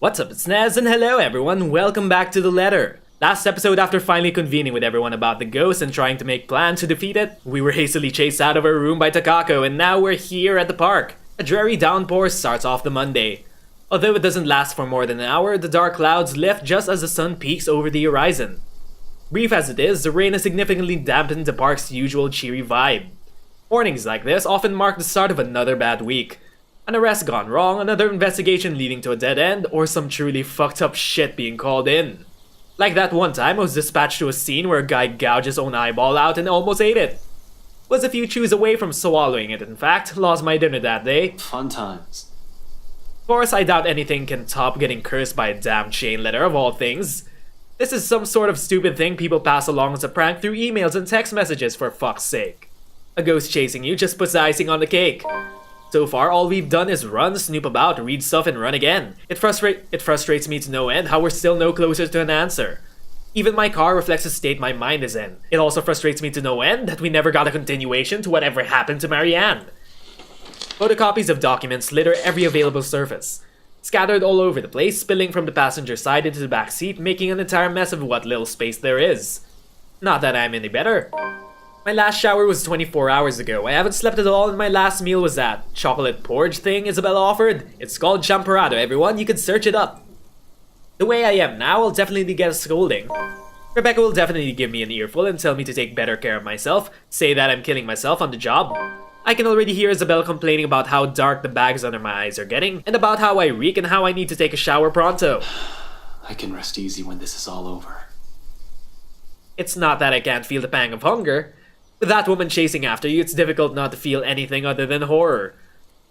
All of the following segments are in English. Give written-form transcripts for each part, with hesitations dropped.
What's up, it's Nez, and hello everyone, welcome back to The Letter. Last episode, after finally convening with everyone about the ghost and trying to make plans to defeat it, we were hastily chased out of our room by Takako, and now we're here at the park. A dreary downpour starts off the Monday. Although it doesn't last for more than an hour, the dark clouds lift just as the sun peaks over the horizon. Brief as it is, the rain has significantly dampened the park's usual cheery vibe. Mornings like this often mark the start of another bad week. An arrest gone wrong, another investigation leading to a dead end, or some truly fucked up shit being called in. Like that one time I was dispatched to a scene where a guy gouged his own eyeball out and almost ate it. Was a few chews away from swallowing it, in fact. Lost my dinner that day. Fun times. Of course, I doubt anything can top getting cursed by a damn chain letter of all things. This is some sort of stupid thing people pass along as a prank through emails and text messages, for fuck's sake. A ghost chasing you just puts the icing on the cake. So far, all we've done is run, snoop about, read stuff, and run again. It frustrates me to no end how we're still no closer to an answer. Even my car reflects the state my mind is in. It also frustrates me to no end that we never got a continuation to whatever happened to Marianne. Photocopies of documents litter every available surface, scattered all over the place, spilling from the passenger side into the back seat, making an entire mess of what little space there is. Not that I'm any better. My last shower was 24 hours ago. I haven't slept at all, and my last meal was that chocolate porridge thing Isabella offered. It's called champorado, everyone. You can search it up. The way I am now, I'll definitely get a scolding. Rebecca will definitely give me an earful and tell me to take better care of myself, say that I'm killing myself on the job. I can already hear Isabella complaining about how dark the bags under my eyes are getting, and about how I reek and how I need to take a shower pronto. I can rest easy when this is all over. It's not that I can't feel the pang of hunger. With that woman chasing after you, it's difficult not to feel anything other than horror.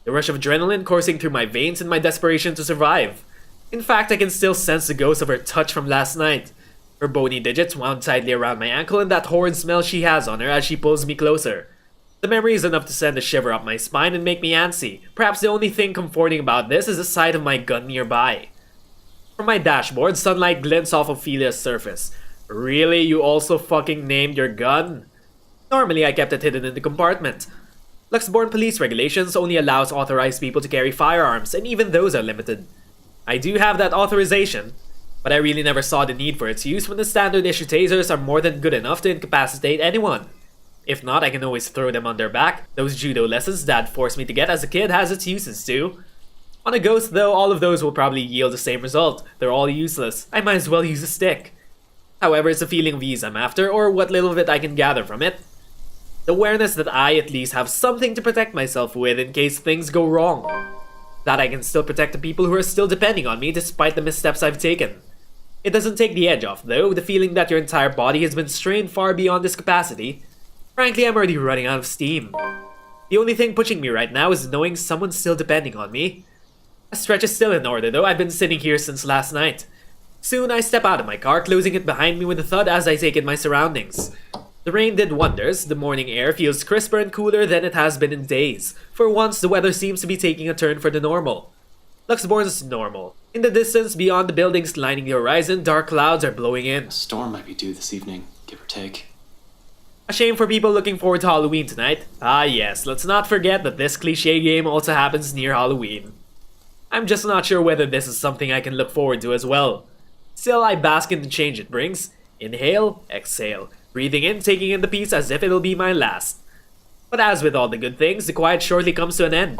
The rush of adrenaline coursing through my veins and my desperation to survive. In fact, I can still sense the ghost of her touch from last night. Her bony digits wound tightly around my ankle and that horrid smell she has on her as she pulls me closer. The memory is enough to send a shiver up my spine and make me antsy. Perhaps the only thing comforting about this is the sight of my gun nearby. From my dashboard, sunlight glints off Ophelia's surface. Really? You also fucking named your gun? Normally, I kept it hidden in the compartment. Luxembourg police regulations only allows authorized people to carry firearms, and even those are limited. I do have that authorization, but I really never saw the need for its use when the standard issue tasers are more than good enough to incapacitate anyone. If not, I can always throw them on their back. Those judo lessons Dad forced me to get as a kid has its uses too. On a ghost though, all of those will probably yield the same result. They're all useless. I might as well use a stick. However, it's a feeling of ease I'm after, or what little of it I can gather from it. The awareness that I at least have something to protect myself with in case things go wrong. That I can still protect the people who are still depending on me despite the missteps I've taken. It doesn't take the edge off though, the feeling that your entire body has been strained far beyond this capacity. Frankly, I'm already running out of steam. The only thing pushing me right now is knowing someone's still depending on me. A stretch is still in order though, I've been sitting here since last night. Soon I step out of my car, closing it behind me with a thud as I take in my surroundings. The rain did wonders. The morning air feels crisper and cooler than it has been in days. For once, the weather seems to be taking a turn for the normal. Luxembourg's normal. In the distance, beyond the buildings lining the horizon, dark clouds are blowing in. A storm might be due this evening, give or take. A shame for people looking forward to Halloween tonight. Ah yes, let's not forget that this cliché game also happens near Halloween. I'm just not sure whether this is something I can look forward to as well. Still, I bask in the change it brings. Inhale, exhale. Breathing in, taking in the peace as if it'll be my last. But as with all the good things, the quiet shortly comes to an end.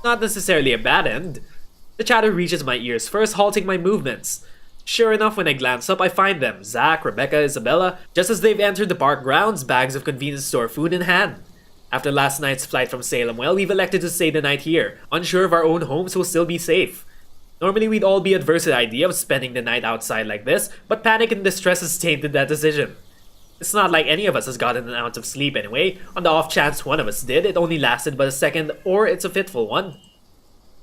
Not necessarily a bad end. The chatter reaches my ears first, halting my movements. Sure enough, when I glance up, I find them, Zach, Rebecca, Isabella, just as they've entered the park grounds, bags of convenience store food in hand. After last night's flight from Salem, well, we've elected to stay the night here, unsure if our own homes will still be safe. Normally, we'd all be adverse to the idea of spending the night outside like this, but panic and distress has tainted that decision. It's not like any of us has gotten an ounce of sleep anyway. On the off chance one of us did, it only lasted but a second, or it's a fitful one.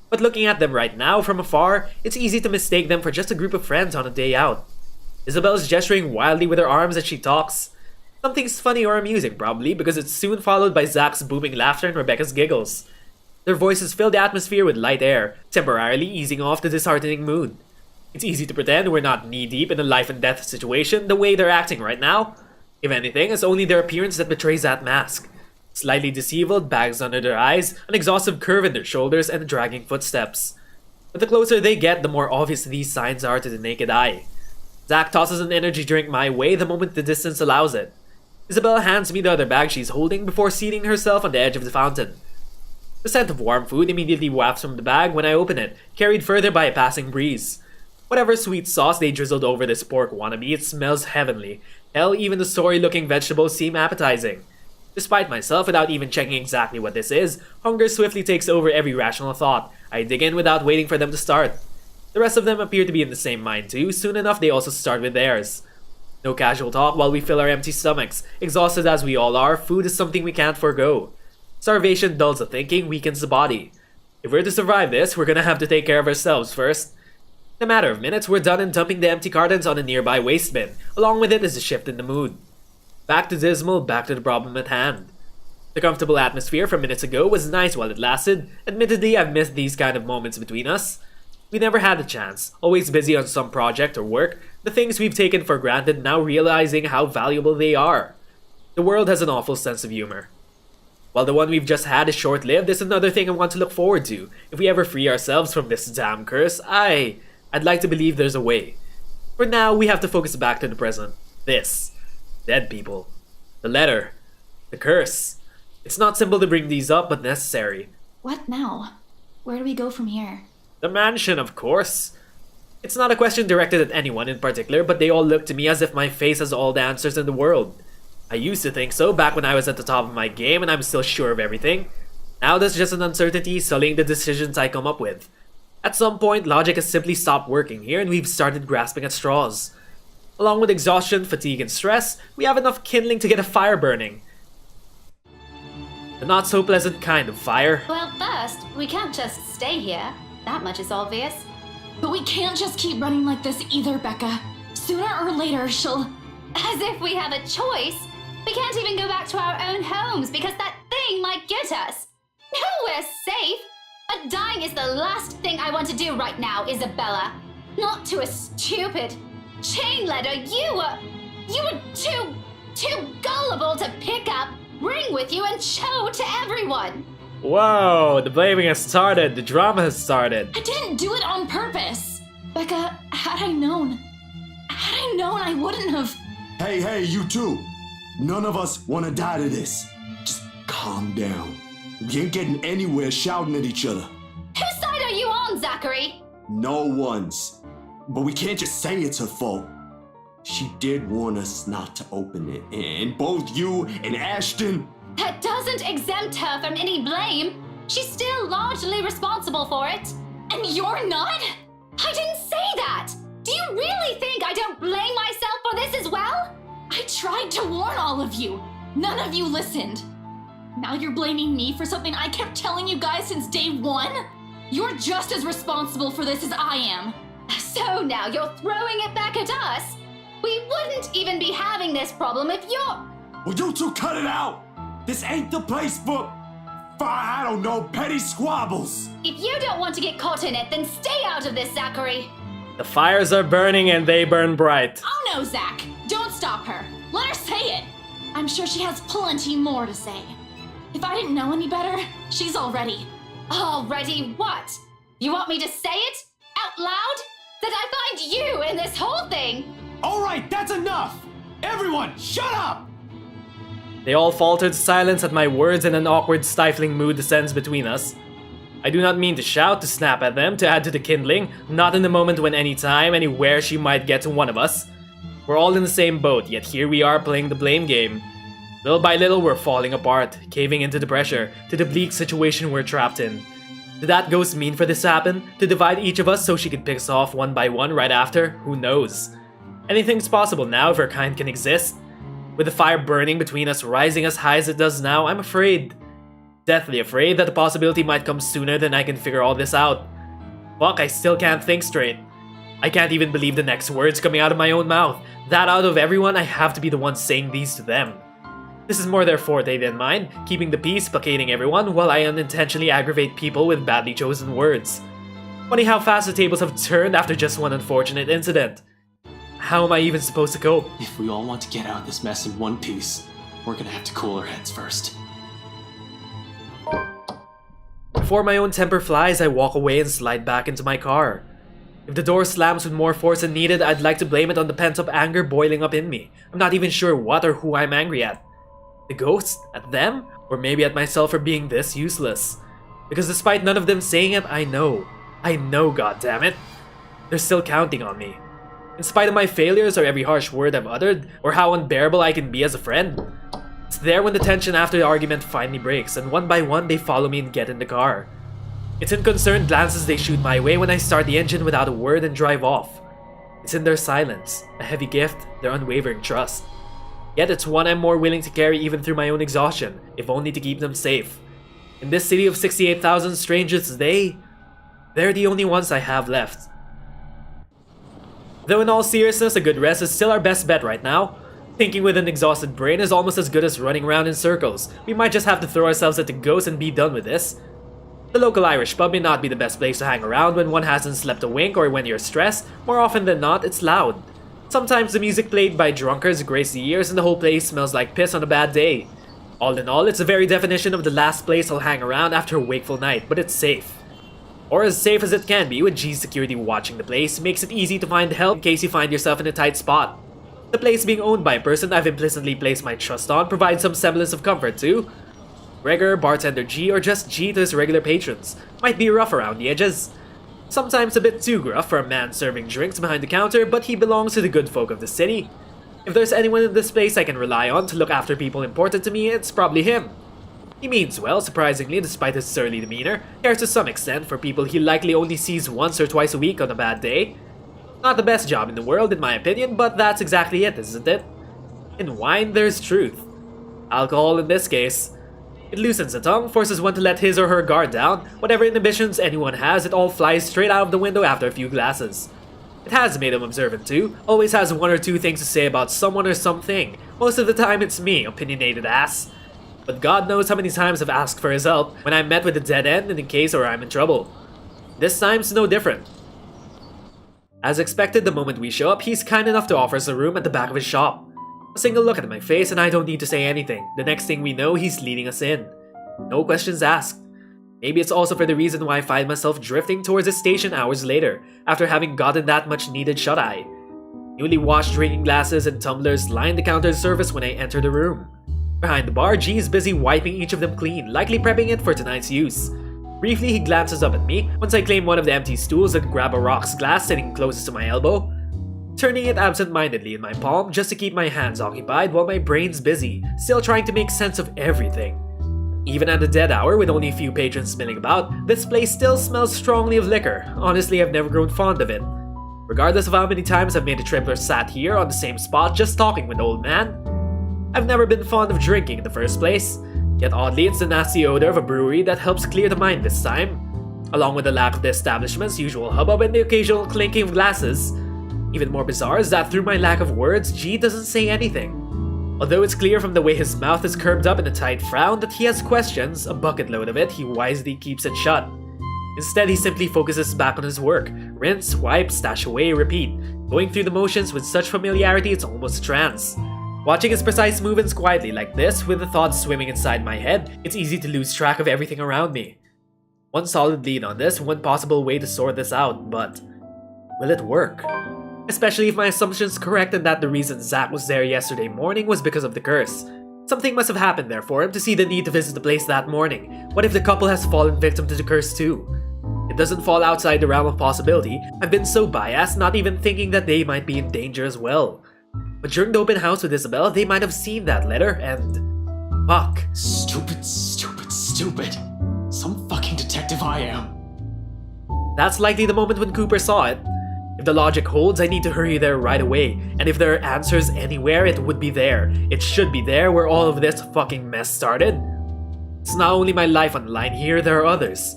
But looking at them right now from afar, it's easy to mistake them for just a group of friends on a day out. Isabella's gesturing wildly with her arms as she talks. Something's funny or amusing probably, because it's soon followed by Zach's booming laughter and Rebecca's giggles. Their voices fill the atmosphere with light air, temporarily easing off the disheartening mood. It's easy to pretend we're not knee-deep in a life and death situation the way they're acting right now. If anything, it's only their appearance that betrays that mask. Slightly disheveled, bags under their eyes, an exhaustive curve in their shoulders, and dragging footsteps. But the closer they get, the more obvious these signs are to the naked eye. Zach tosses an energy drink my way the moment the distance allows it. Isabella hands me the other bag she's holding before seating herself on the edge of the fountain. The scent of warm food immediately wafts from the bag when I open it, carried further by a passing breeze. Whatever sweet sauce they drizzled over this pork wannabe, it smells heavenly. Hell, even the sorry-looking vegetables seem appetizing. Despite myself, without even checking exactly what this is, hunger swiftly takes over every rational thought. I dig in without waiting for them to start. The rest of them appear to be in the same mind too. Soon enough, they also start with theirs. No casual talk while we fill our empty stomachs. Exhausted as we all are, food is something we can't forgo. Starvation dulls the thinking, weakens the body. If we're to survive this, we're gonna have to take care of ourselves first. In a matter of minutes, we're done and dumping the empty cartons on a nearby waste bin. Along with it is a shift in the mood. Back to dismal, back to the problem at hand. The comfortable atmosphere from minutes ago was nice while it lasted. Admittedly, I've missed these kind of moments between us. We never had the chance, always busy on some project or work, the things we've taken for granted now realizing how valuable they are. The world has an awful sense of humor. While the one we've just had is short-lived, there's another thing I want to look forward to. If we ever free ourselves from this damn curse, I'd like to believe there's a way. For now, we have to focus back to the present. This. Dead people. The letter. The curse. It's not simple to bring these up, but necessary. What now? Where do we go from here? The mansion, of course. It's not a question directed at anyone in particular, but they all look to me as if my face has all the answers in the world. I used to think so back when I was at the top of my game and I'm still sure of everything. Now there's just an uncertainty sullying the decisions I come up with. At some point, logic has simply stopped working here and we've started grasping at straws. Along with exhaustion, fatigue, and stress, we have enough kindling to get a fire burning. The not so pleasant kind of fire. Well, first, we can't just stay here. That much is obvious. But we can't just keep running like this either, Becca. Sooner or later, she'll... As if we have a choice. We can't even go back to our own homes because that thing might get us. Nowhere safe. But dying is the last thing I want to do right now, Isabella. Not to a stupid chain letter you were too gullible to pick up, bring with you, and show to everyone. Whoa, the blaming has started, the drama has started. I didn't do it on purpose. Becca, had I known, I wouldn't have... Hey, you two. None of us want to die to this. Just calm down. We ain't getting anywhere shouting at each other. Whose side are you on, Zachary? No one's. But we can't just say it's her fault. She did warn us not to open it, and both you and Ashton... That doesn't exempt her from any blame. She's still largely responsible for it. And you're not? I didn't say that! Do you really think I don't blame myself for this as well? I tried to warn all of you. None of you listened. Now you're blaming me for something I kept telling you guys since day one? You're just as responsible for this as I am. So now you're throwing it back at us? We wouldn't even be having this problem if you're... Will you two cut it out? This ain't the place for, I don't know, petty squabbles. If you don't want to get caught in it, then stay out of this, Zachary. The fires are burning and they burn bright. Oh no, Zach. Don't stop her. Let her say it. I'm sure she has plenty more to say. If I didn't know any better, she's already... Already what? You want me to say it? Out loud? That I find you in this whole thing? All right, that's enough! Everyone, shut up! They all falter to silence at my words and an awkward, stifling mood descends between us. I do not mean to shout, to snap at them, to add to the kindling, not in the moment when any time, anywhere she might get to one of us. We're all in the same boat, yet here we are playing the blame game. Little by little, we're falling apart, caving into the pressure, to the bleak situation we're trapped in. Did that ghost mean for this to happen? To divide each of us so she could pick us off one by one right after? Who knows? Anything's possible now if her kind can exist. With the fire burning between us rising as high as it does now, I'm afraid. Deathly afraid that the possibility might come sooner than I can figure all this out. Fuck, I still can't think straight. I can't even believe the next words coming out of my own mouth. That out of everyone, I have to be the one saying these to them. This is more their forte than mine, keeping the peace, placating everyone, while I unintentionally aggravate people with badly chosen words. Funny how fast the tables have turned after just one unfortunate incident. How am I even supposed to cope? If we all want to get out of this mess in one piece, we're gonna have to cool our heads first. Before my own temper flies, I walk away and slide back into my car. If the door slams with more force than needed, I'd like to blame it on the pent-up anger boiling up in me. I'm not even sure what or who I'm angry at. The ghosts? At them? Or maybe at myself for being this useless. Because despite none of them saying it, I know, goddammit, they're still counting on me. In spite of my failures or every harsh word I've uttered, or how unbearable I can be as a friend. It's there when the tension after the argument finally breaks, and one by one they follow me and get in the car. It's in concerned glances they shoot my way when I start the engine without a word and drive off. It's in their silence, a heavy gift, their unwavering trust. Yet it's one I'm more willing to carry even through my own exhaustion, if only to keep them safe. In this city of 68,000 strangers, they're the only ones I have left. Though in all seriousness, a good rest is still our best bet right now. Thinking with an exhausted brain is almost as good as running around in circles. We might just have to throw ourselves at the ghost and be done with this. The local Irish pub may not be the best place to hang around when one hasn't slept a wink or when you're stressed. More often than not, it's loud. Sometimes the music played by drunkards grates the ears and the whole place smells like piss on a bad day. All in all, it's the very definition of the last place I'll hang around after a wakeful night, but it's safe. Or as safe as it can be with G's security watching the place, makes it easy to find help in case you find yourself in a tight spot. The place being owned by a person I've implicitly placed my trust on provides some semblance of comfort too. Gregor, bartender G, or just G to his regular patrons, might be rough around the edges. Sometimes a bit too gruff for a man serving drinks behind the counter, but he belongs to the good folk of the city. If there's anyone in this place I can rely on to look after people important to me, it's probably him. He means well, surprisingly, despite his surly demeanor, cares to some extent for people he likely only sees once or twice a week on a bad day. Not the best job in the world, in my opinion, but that's exactly it, isn't it? In wine, there's truth. Alcohol in this case. It loosens the tongue, forces one to let his or her guard down. Whatever inhibitions anyone has, it all flies straight out of the window after a few glasses. It has made him observant too, always has one or two things to say about someone or something. Most of the time it's me, opinionated ass. But God knows how many times I've asked for his help when I'm met with a dead end in the case or I'm in trouble. This time's no different. As expected, the moment we show up, he's kind enough to offer us a room at the back of his shop. A single look at my face and I don't need to say anything. The next thing we know, he's leading us in. No questions asked. Maybe it's also for the reason why I find myself drifting towards his station hours later, after having gotten that much needed shut-eye. Newly washed drinking glasses and tumblers line the counter surface when I enter the room. Behind the bar, G is busy wiping each of them clean, likely prepping it for tonight's use. Briefly, he glances up at me once I claim one of the empty stools and grab a rocks glass sitting closest to my elbow, turning it absent-mindedly in my palm just to keep my hands occupied while my brain's busy, still trying to make sense of everything. Even at the dead hour, with only a few patrons milling about, this place still smells strongly of liquor. Honestly, I've never grown fond of it. Regardless of how many times I've made a trip or sat here on the same spot just talking with the old man, I've never been fond of drinking in the first place. Yet oddly, it's the nasty odor of a brewery that helps clear the mind this time, along with the lack of the establishment's usual hubbub and the occasional clinking of glasses. Even more bizarre is that through my lack of words, G doesn't say anything. Although it's clear from the way his mouth is curved up in a tight frown that he has questions, a bucket load of it, he wisely keeps it shut. Instead, he simply focuses back on his work. Rinse, wipe, stash away, repeat, going through the motions with such familiarity it's almost a trance. Watching his precise movements quietly like this, with the thoughts swimming inside my head, it's easy to lose track of everything around me. One solid lead on this, one possible way to sort this out, but will it work? Especially if my assumption's correct and that the reason Zach was there yesterday morning was because of the curse. Something must have happened there for him to see the need to visit the place that morning. What if the couple has fallen victim to the curse too? It doesn't fall outside the realm of possibility. I've been so biased, not even thinking that they might be in danger as well. But during the open house with Isabel, they might have seen that letter and... fuck. Stupid, stupid, stupid. Some fucking detective I am. That's likely the moment when Cooper saw it. If the logic holds, I need to hurry there right away, and if there are answers anywhere, it would be there. It should be there where all of this fucking mess started. It's not only my life on the line here, there are others.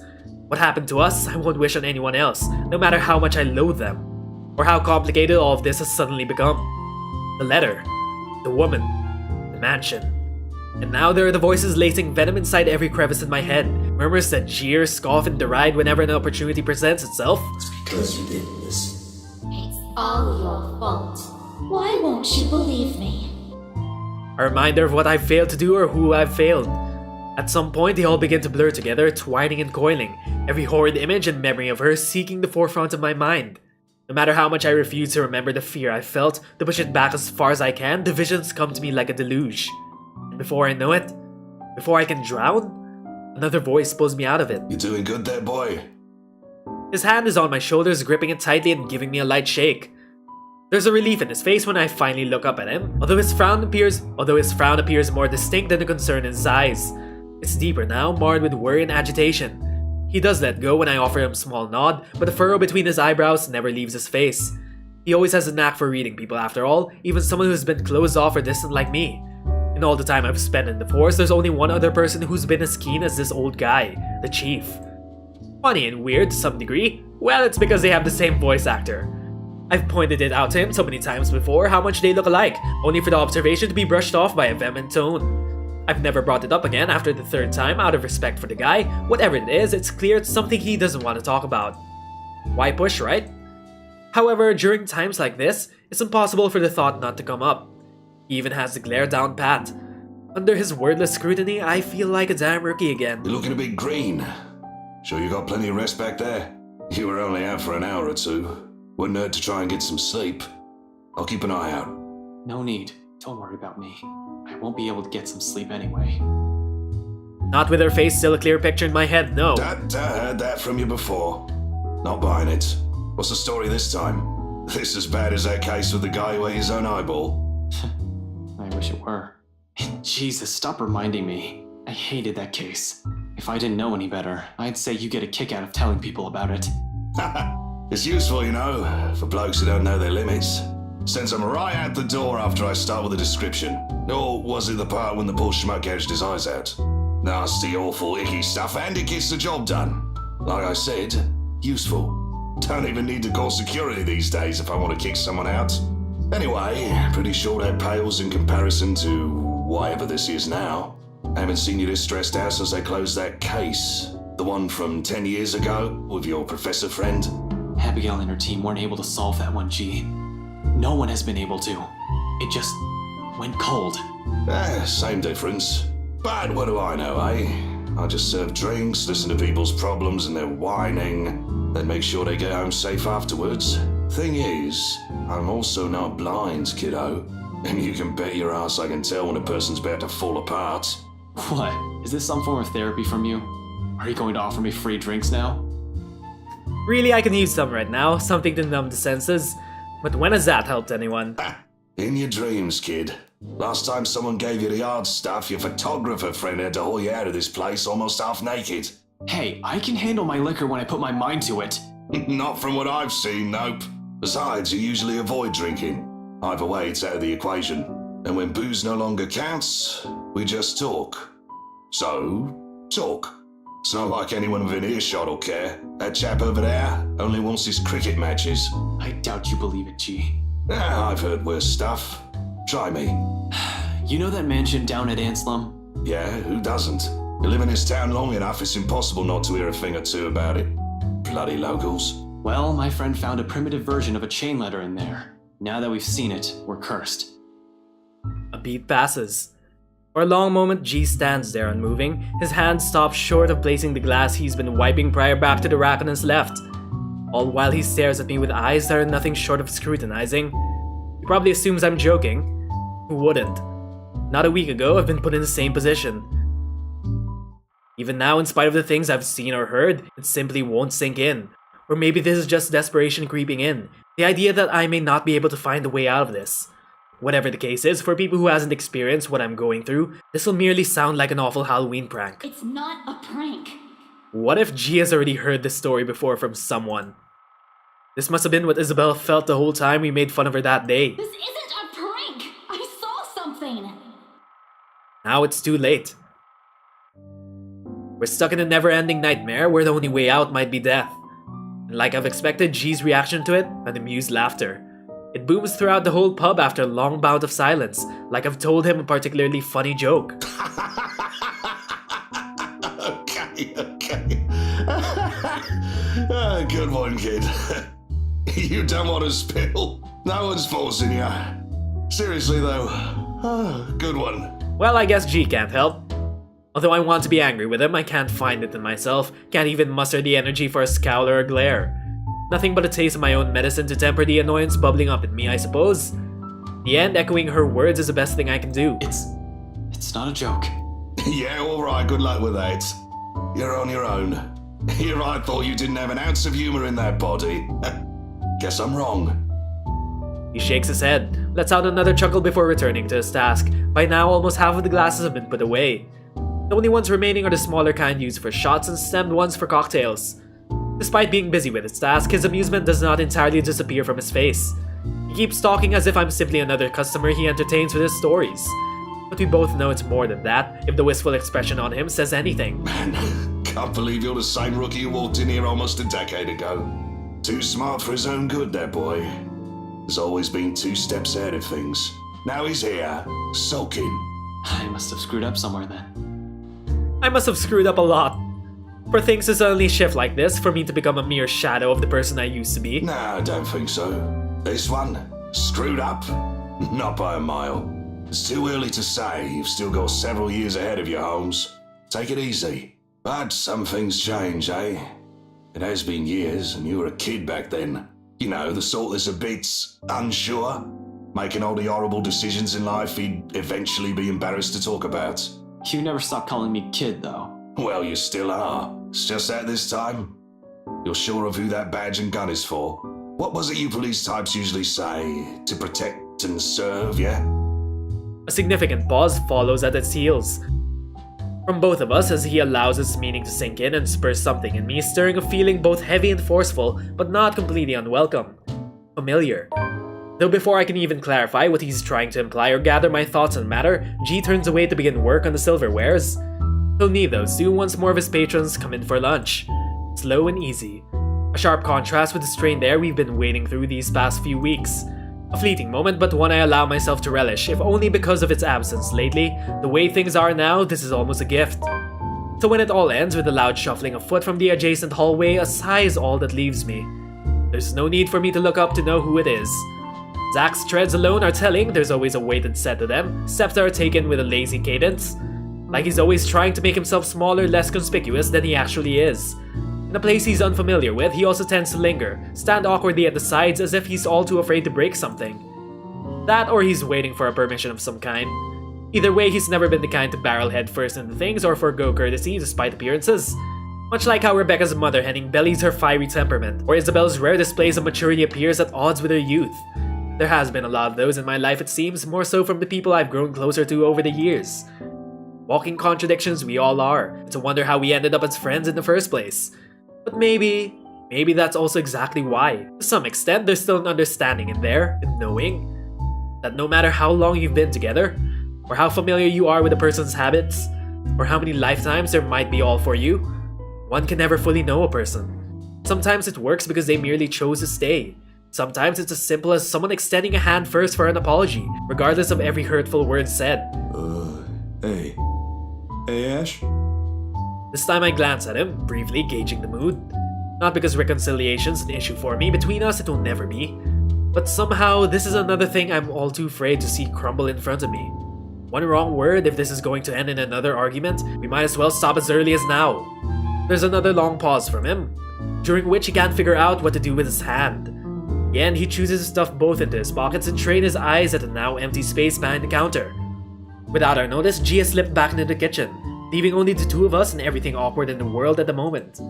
What happened to us, I won't wish on anyone else, no matter how much I loathe them, or how complicated all of this has suddenly become. The letter, the woman, the mansion. And now there are the voices lacing venom inside every crevice in my head, murmurs that jeer, scoff, and deride whenever an opportunity presents itself. It's because you didn't listen. It's all your fault. Why won't you believe me? A reminder of what I've failed to do or who I've failed. At some point, they all begin to blur together, twining and coiling, every horrid image and memory of her seeking the forefront of my mind. No matter how much I refuse to remember the fear I felt, to push it back as far as I can, the visions come to me like a deluge. And before I know it, before I can drown, another voice pulls me out of it. You doing good there, boy? His hand is on my shoulders, gripping it tightly and giving me a light shake. There's a relief in his face when I finally look up at him, although his frown appears more distinct than the concern in his eyes. It's deeper now, marred with worry and agitation. He does let go when I offer him a small nod, but the furrow between his eyebrows never leaves his face. He always has a knack for reading people after all, even someone who's been closed off or distant like me. In all the time I've spent in the force, there's only one other person who's been as keen as this old guy, the chief. Funny and weird to some degree. Well, it's because they have the same voice actor. I've pointed it out to him so many times before how much they look alike, only for the observation to be brushed off by a vehement tone. I've never brought it up again after the third time out of respect for the guy. Whatever it is, it's clear it's something he doesn't want to talk about. Why push, right? However, during times like this, it's impossible for the thought not to come up. He even has the glare down pat. Under his wordless scrutiny, I feel like a damn rookie again. You're looking a bit green. Sure you got plenty of rest back there? You were only out for an hour or two. Wouldn't hurt to try and get some sleep. I'll keep an eye out. No need. Don't worry about me. I won't be able to get some sleep anyway. Not with her face still a clear picture in my head, no. Dad, I heard that from you before. Not buying it. What's the story this time? This as bad as that case with the guy who ate his own eyeball? I wish it were. Jesus, stop reminding me. I hated that case. If I didn't know any better, I'd say you get a kick out of telling people about it. It's useful, you know, for blokes who don't know their limits. Sends them right out the door after I start with a description. Or was it the part when the poor schmuck gouged his eyes out? Nasty, awful, icky stuff, and it gets the job done. Like I said, useful. Don't even need to call security these days if I want to kick someone out. Anyway, pretty sure that pales in comparison to whatever this is now. I haven't seen you this stressed out since they closed that case. The one from 10 years ago with your professor friend. Abigail and her team weren't able to solve that one, G. No one has been able to. It just went cold. Same difference. But what do I know, eh? I just serve drinks, listen to people's problems and their whining, then make sure they get home safe afterwards. Thing is, I'm also not blind, kiddo. And you can bet your ass I can tell when a person's about to fall apart. What? Is this some form of therapy from you? Are you going to offer me free drinks now? Really, I can use some right now, something to numb the senses. But when has that helped anyone? In your dreams, kid. Last time someone gave you the hard stuff, your photographer friend had to haul you out of this place almost half naked. Hey, I can handle my liquor when I put my mind to it. Not from what I've seen, nope. Besides, you usually avoid drinking. Either way, it's out of the equation. And when booze no longer counts, we just talk. So, talk. It's not like anyone within earshot will care. That chap over there only wants his cricket matches. I doubt you believe it, G. I've heard worse stuff. Try me. You know that mansion down at Anslum? Yeah, who doesn't? You live in this town long enough, it's impossible not to hear a thing or two about it. Bloody locals. Well, my friend found a primitive version of a chain letter in there. Now that we've seen it, we're cursed. A beat passes. For a long moment, G stands there unmoving, his hand stopped short of placing the glass he's been wiping prior back to the rack on his left. All while he stares at me with eyes that are nothing short of scrutinizing. He probably assumes I'm joking. Who wouldn't? Not a week ago, I've been put in the same position. Even now, in spite of the things I've seen or heard, it simply won't sink in. Or maybe this is just desperation creeping in. The idea that I may not be able to find a way out of this. Whatever the case is, for people who hasn't experienced what I'm going through, this will merely sound like an awful Halloween prank. It's not a prank. What if G has already heard this story before from someone? This must have been what Isabel felt the whole time we made fun of her that day. This isn't a prank! I saw something! Now it's too late. We're stuck in a never-ending nightmare where the only way out might be death. And like I've expected, G's reaction to it, an amused laughter. It booms throughout the whole pub after a long bout of silence, like I've told him a particularly funny joke. Okay. Good one, kid. You don't want to spill. No one's forcing you. Seriously, though. Good one. Well, I guess G can't help. Although I want to be angry with him, I can't find it in myself, can't even muster the energy for a scowl or a glare. Nothing but a taste of my own medicine to temper the annoyance bubbling up in me, I suppose. In the end, echoing her words is the best thing I can do. It's not a joke. Yeah, alright, good luck with that. You're on your own. Here I thought you didn't have an ounce of humor in that body. Guess I'm wrong. He shakes his head, lets out another chuckle before returning to his task. By now, almost half of the glasses have been put away. The only ones remaining are the smaller kind used for shots and stemmed ones for cocktails. Despite being busy with his task, his amusement does not entirely disappear from his face. He keeps talking as if I'm simply another customer he entertains with his stories. But we both know it's more than that, if the wistful expression on him says anything. Man, can't believe you're the same rookie who walked in here almost a decade ago. Too smart for his own good, that boy. Has always been 2 steps ahead of things. Now he's here, sulking. I must have screwed up somewhere then. I must have screwed up a lot. For things to suddenly shift like this, for me to become a mere shadow of the person I used to be. Nah, I don't think so. This one, screwed up? Not by a mile. It's too early to say. You've still got several years ahead of you, Holmes. Take it easy. But some things change, eh? It has been years, and you were a kid back then. You know, the sort that's a bit unsure, making all the horrible decisions in life he'd eventually be embarrassed to talk about. You never stopped calling me kid, though. Well, you still are. It's just that this time, you're sure of who that badge and gun is for. What was it you police types usually say? To protect and serve, yeah? A significant pause follows at its heels. From both of us as he allows its meaning to sink in and spurs something in me, stirring a feeling both heavy and forceful, but not completely unwelcome. Familiar. Though before I can even clarify what he's trying to imply or gather my thoughts on matter, G turns away to begin work on the silverwares. He'll need those soon once more of his patrons come in for lunch. Slow and easy. A sharp contrast with the strained air we've been wading through these past few weeks. A fleeting moment, but one I allow myself to relish, if only because of its absence lately. The way things are now, this is almost a gift. So when it all ends with a loud shuffling of foot from the adjacent hallway, a sigh is all that leaves me. There's no need for me to look up to know who it is. Zach's treads alone are telling, there's always a weighted set to them, steps that are taken with a lazy cadence. Like he's always trying to make himself smaller, less conspicuous than he actually is. In a place he's unfamiliar with, he also tends to linger, stand awkwardly at the sides as if he's all too afraid to break something. That or he's waiting for a permission of some kind. Either way, he's never been the kind to barrel head first into things or forgo courtesy despite appearances. Much like how Rebecca's mother henning bellies her fiery temperament, or Isabel's rare displays of maturity appears at odds with her youth. There has been a lot of those in my life, it seems, more so from the people I've grown closer to over the years. Walking contradictions we all are. It's a wonder how we ended up as friends in the first place. But maybe that's also exactly why. To some extent, there's still an understanding in there, in knowing that no matter how long you've been together, or how familiar you are with a person's habits, or how many lifetimes there might be all for you, one can never fully know a person. Sometimes it works because they merely chose to stay. Sometimes it's as simple as someone extending a hand first for an apology, regardless of every hurtful word said. Hey, Ash? This time I glance at him, briefly gauging the mood. Not because reconciliation's an issue for me, between us it will never be. But somehow, this is another thing I'm all too afraid to see crumble in front of me. One wrong word, if this is going to end in another argument, we might as well stop as early as now. There's another long pause from him, during which he can't figure out what to do with his hand. Again, he chooses to stuff both into his pockets and train his eyes at the now empty space behind the counter. Without our notice, G has slipped back into the kitchen, leaving only the two of us and everything awkward in the world at the moment.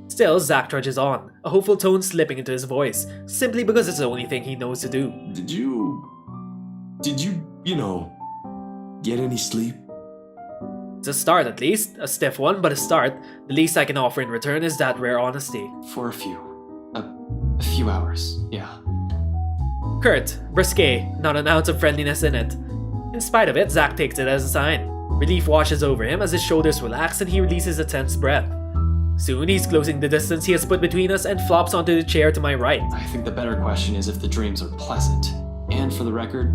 Still, Zach trudges on, a hopeful tone slipping into his voice, simply because it's the only thing he knows to do. Did you, get any sleep? It's a start at least, a stiff one, but a start. The least I can offer in return is that rare honesty. For a few hours, yeah. Curt, brusque, not an ounce of friendliness in it. In spite of it, Zach takes it as a sign. Relief washes over him as his shoulders relax and he releases a tense breath. Soon he's closing the distance he has put between us and flops onto the chair to my right. I think the better question is if the dreams are pleasant. And for the record,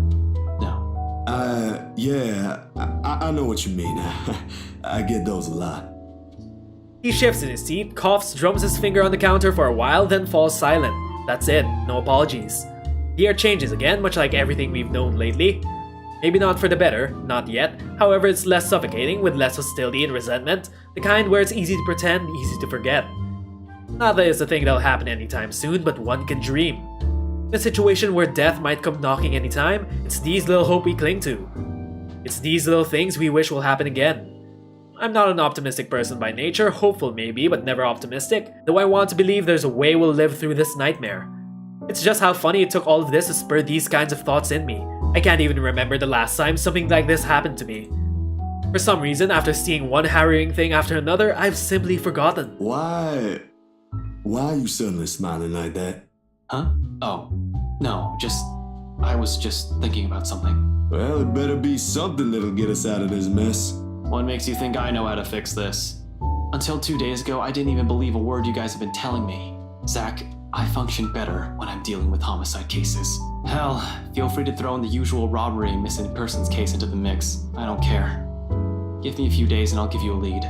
no. Yeah, I know what you mean. I get those a lot. He shifts in his seat, coughs, drums his finger on the counter for a while, then falls silent. That's it, no apologies. The air changes again, much like everything we've known lately. Maybe not for the better, not yet. However, it's less suffocating with less hostility and resentment, the kind where it's easy to pretend, easy to forget. Not that it's a thing that'll happen anytime soon, but one can dream. In a situation where death might come knocking anytime, it's these little hope we cling to. It's these little things we wish will happen again. I'm not an optimistic person by nature, hopeful maybe, but never optimistic, though I want to believe there's a way we'll live through this nightmare. It's just how funny it took all of this to spur these kinds of thoughts in me. I can't even remember the last time something like this happened to me. For some reason, after seeing one harrowing thing after another, I've simply forgotten. Why are you suddenly smiling like that? Huh? Oh, no, I was just thinking about something. Well, it better be something that'll get us out of this mess. What makes you think I know how to fix this? Until 2 days ago, I didn't even believe a word you guys have been telling me. Zach, I function better when I'm dealing with homicide cases. Hell, feel free to throw in the usual robbery and missing persons case into the mix. I don't care. Give me a few days and I'll give you a lead.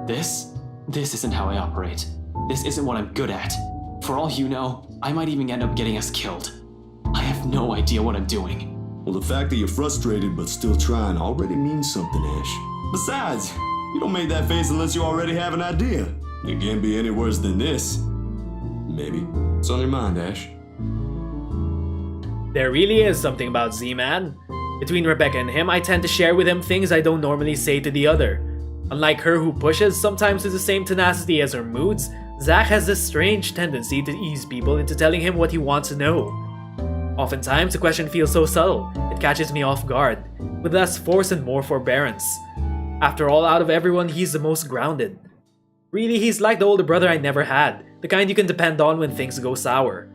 This isn't how I operate. This isn't what I'm good at. For all you know, I might even end up getting us killed. I have no idea what I'm doing. Well, the fact that you're frustrated but still trying already means something, Ash. Besides, you don't make that face unless you already have an idea. It can't be any worse than this. Maybe. It's on your mind, Ash. There really is something about Z-Man. Between Rebecca and him, I tend to share with him things I don't normally say to the other. Unlike her who pushes, sometimes with the same tenacity as her moods, Zach has this strange tendency to ease people into telling him what he wants to know. Oftentimes, the question feels so subtle, it catches me off guard, with less force and more forbearance. After all, out of everyone, he's the most grounded. Really, he's like the older brother I never had, the kind you can depend on when things go sour.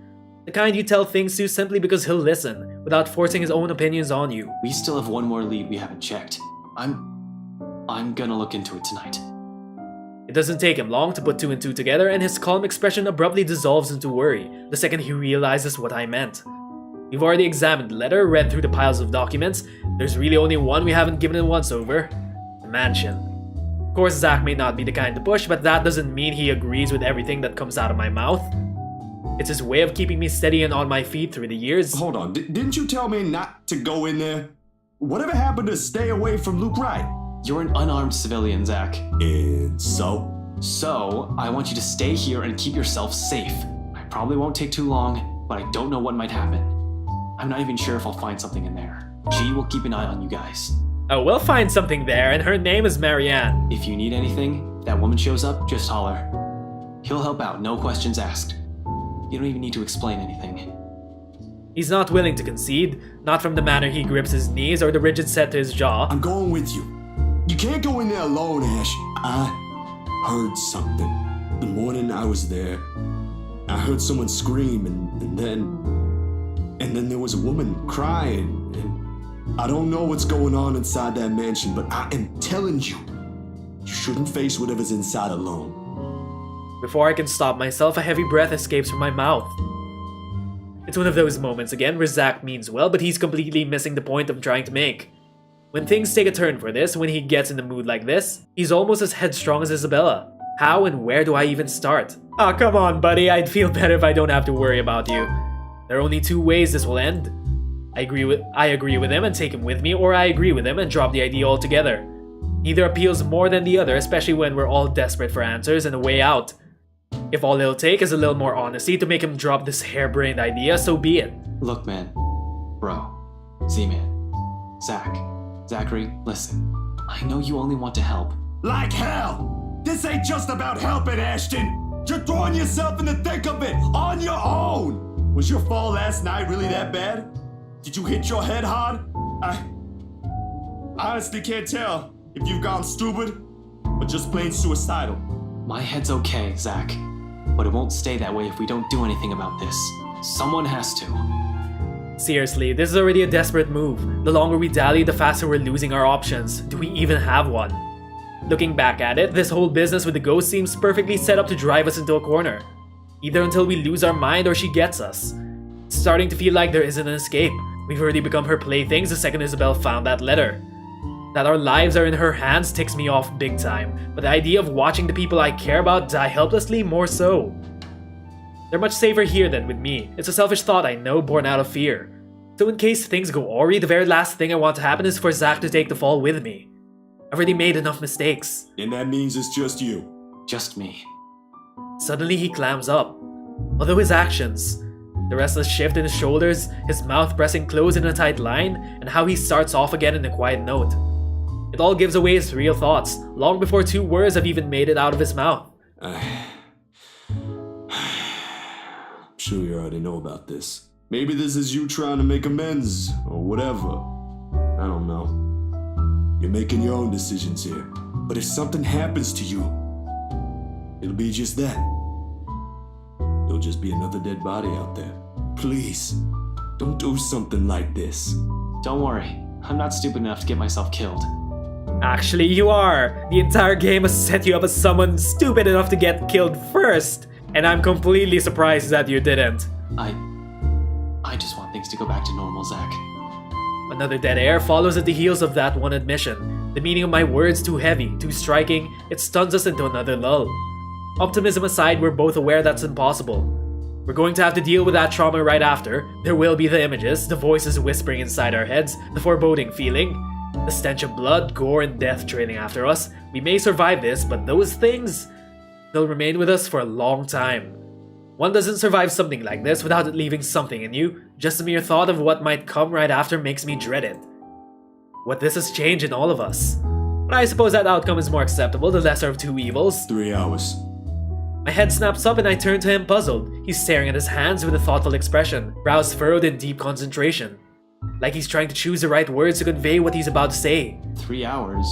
The kind you tell things to simply because he'll listen, without forcing his own opinions on you. We still have one more lead we haven't checked. I'm gonna look into it tonight. It doesn't take him long to put 2 and 2 together, and his calm expression abruptly dissolves into worry the second he realizes what I meant. We've already examined the letter, read through the piles of documents. There's really only one we haven't given it once over. The mansion. Of course, Zach may not be the kind to push, but that doesn't mean he agrees with everything that comes out of my mouth. It's his way of keeping me steady and on my feet through the years. Hold on, didn't you tell me not to go in there? Whatever happened to stay away from Luke Wright? You're an unarmed civilian, Zach. And so? So, I want you to stay here and keep yourself safe. I probably won't take too long, but I don't know what might happen. I'm not even sure if I'll find something in there. G will keep an eye on you guys. Oh, we'll find something there, and her name is Marianne. If you need anything, if that woman shows up, just holler. He'll help out, no questions asked. You don't even need to explain anything. He's not willing to concede, not from the manner he grips his knees or the rigid set to his jaw. I'm going with you. You can't go in there alone, Ash. I heard something. The morning I was there, I heard someone scream and then there was a woman crying. And I don't know what's going on inside that mansion, but I am telling you, you shouldn't face whatever's inside alone. Before I can stop myself, a heavy breath escapes from my mouth. It's one of those moments again where Zach means well, but he's completely missing the point I'm trying to make. When things take a turn for this, when he gets in the mood like this, he's almost as headstrong as Isabella. How and where do I even start? Ah, come on, buddy, I'd feel better if I don't have to worry about you. There are only 2 ways this will end. I agree with him and take him with me, or I agree with him and drop the idea altogether. Neither appeals more than the other, especially when we're all desperate for answers and a way out. If all it'll take is a little more honesty to make him drop this harebrained idea, so be it. Look, man. Bro. Z-Man. Zach. Zachary, listen. I know you only want to help. Like hell! This ain't just about helping, Ashton! You're throwing yourself in the thick of it on your own! Was your fall last night really that bad? Did you hit your head hard? I honestly can't tell if you've gone stupid or just plain suicidal. My head's okay, Zach. But it won't stay that way if we don't do anything about this. Someone has to. Seriously, this is already a desperate move. The longer we dally, the faster we're losing our options. Do we even have one? Looking back at it, this whole business with the ghost seems perfectly set up to drive us into a corner. Either until we lose our mind or she gets us. It's starting to feel like there isn't an escape. We've already become her playthings the second Isabel found that letter. That our lives are in her hands ticks me off big time, but the idea of watching the people I care about die helplessly more so. They're much safer here than with me. It's a selfish thought, I know, born out of fear. So in case things go awry, the very last thing I want to happen is for Zach to take the fall with me. I've already made enough mistakes. And that means it's just you. Just me. Suddenly he clams up. Although his actions, the restless shift in his shoulders, his mouth pressing close in a tight line, and how he starts off again in a quiet note. It all gives away his real thoughts, long before 2 words have even made it out of his mouth. I'm sure you already know about this. Maybe this is you trying to make amends, or whatever. I don't know. You're making your own decisions here. But if something happens to you, it'll be just that. There'll just be another dead body out there. Please, don't do something like this. Don't worry, I'm not stupid enough to get myself killed. Actually, you are. The entire game has set you up as someone stupid enough to get killed first. And I'm completely surprised that you didn't. I just want things to go back to normal, Zach. Another dead air follows at the heels of that one admission. The meaning of my words too heavy, too striking, it stuns us into another lull. Optimism aside, we're both aware that's impossible. We're going to have to deal with that trauma right after. There will be the images, the voices whispering inside our heads, the foreboding feeling, the stench of blood, gore, and death trailing after us. We may survive this, but those things, they'll remain with us for a long time. One doesn't survive something like this without it leaving something in you. Just the mere thought of what might come right after makes me dread it. What this has changed in all of us. But I suppose that outcome is more acceptable, the lesser of 2 evils. 3 hours. My head snaps up and I turn to him puzzled. He's staring at his hands with a thoughtful expression, brows furrowed in deep concentration. Like he's trying to choose the right words to convey what he's about to say. 3 hours?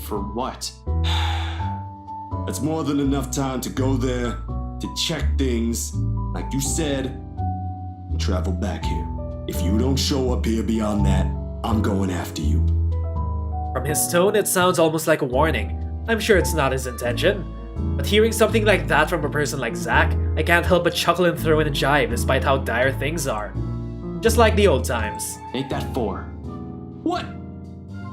For what? That's more than enough time to go there, to check things, like you said, and travel back here. If you don't show up here beyond that, I'm going after you. From his tone, it sounds almost like a warning. I'm sure it's not his intention. But hearing something like that from a person like Zach, I can't help but chuckle and throw in a jibe despite how dire things are. Just like the old times. Make that 4. What?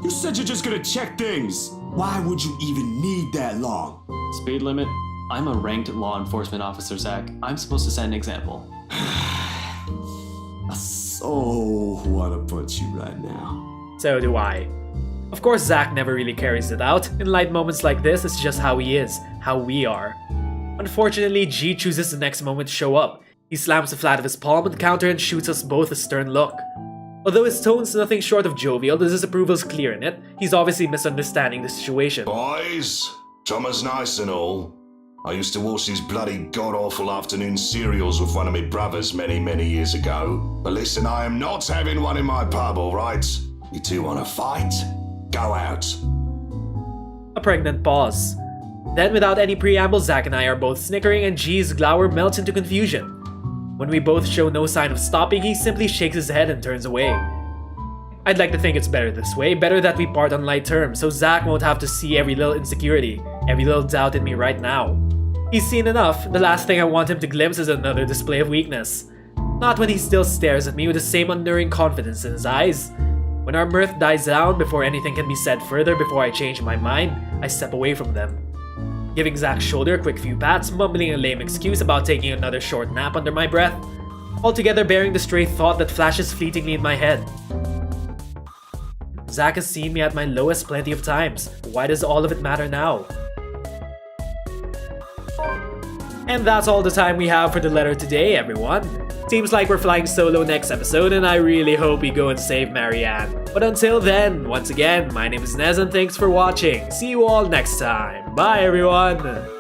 You said you're just gonna check things. Why would you even need that long? Speed limit? I'm a ranked law enforcement officer, Zach. I'm supposed to set an example. I so wanna punch you right now. So do I. Of course, Zach never really carries it out. In light moments like this, it's just how he is, how we are. Unfortunately, G chooses the next moment to show up. He slams the flat of his palm on the counter and shoots us both a stern look. Although his tone's nothing short of jovial, the disapproval's clear in it. He's obviously misunderstanding the situation. Boys, drummer's nice and all. I used to watch these bloody god-awful afternoon serials with one of my brothers many years ago. But listen, I am not having one in my pub, alright? You two wanna fight? Go out. A pregnant pause. Then, without any preamble, Zach and I are both snickering and G's glower melts into confusion. When we both show no sign of stopping, he simply shakes his head and turns away. I'd like to think it's better this way, better that we part on light terms, so Zach won't have to see every little insecurity, every little doubt in me right now. He's seen enough. The last thing I want him to glimpse is another display of weakness. Not when he still stares at me with the same unnerving confidence in his eyes. When our mirth dies down before anything can be said further before I change my mind, I step away from them. Giving Zach's shoulder a quick few pats, mumbling a lame excuse about taking another short nap under my breath, altogether bearing the stray thought that flashes fleetingly in my head. Zach has seen me at my lowest plenty of times. Why does all of it matter now? And that's all the time we have for the letter today, everyone. Seems like we're flying solo next episode, and I really hope we go and save Marianne. But until then, once again, my name is Nez and thanks for watching. See you all next time. Bye, everyone!